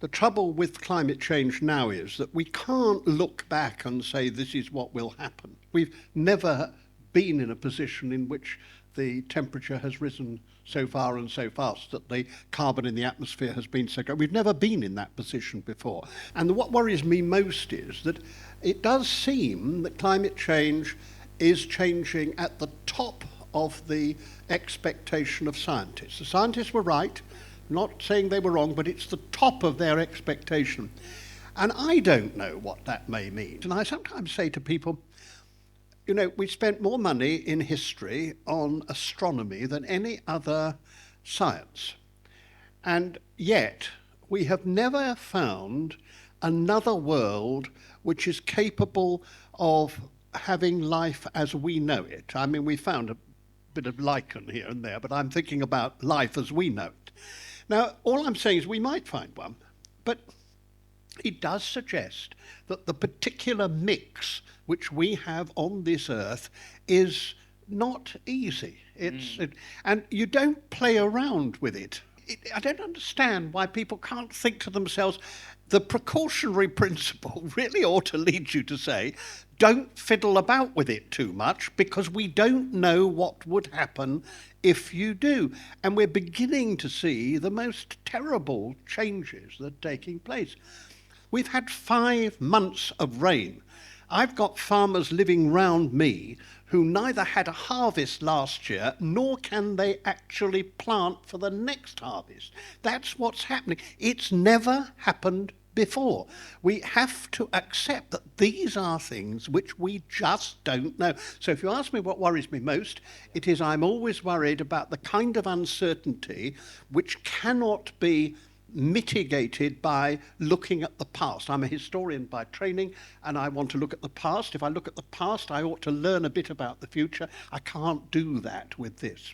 The trouble with climate change now is that we can't look back and say this is what will happen. We've never been in a position in which the temperature has risen so far and so fast, that the carbon in the atmosphere has been so great. We've never been in that position before. And what worries me most is that it does seem that climate change is changing at the top of the expectation of scientists. The scientists were right, not saying they were wrong, but it's the top of their expectation. And I don't know what that may mean. And I sometimes say to people, you know, we spent more money in history on astronomy than any other science. And yet, we have never found another world which is capable of having life as we know it. I mean, we found a bit of lichen here and there, but I'm thinking about life as we know it. Now, all I'm saying is we might find one, but it does suggest that the particular mix which we have on this earth is not easy. And you don't play around with it. I don't understand why people can't think to themselves, the precautionary principle really ought to lead you to say, don't fiddle about with it too much, because we don't know what would happen if you do. And we're beginning to see the most terrible changes that are taking place. We've had 5 months of rain. I've got farmers living round me who neither had a harvest last year, nor can they actually plant for the next harvest. That's what's happening. It's never happened before. We have to accept that these are things which we just don't know. So if you ask me what worries me most, it is I'm always worried about the kind of uncertainty which cannot be mitigated by looking at the past. I'm a historian by training, and I want to look at the past. If I look at the past, I ought to learn a bit about the future. I can't do that with this.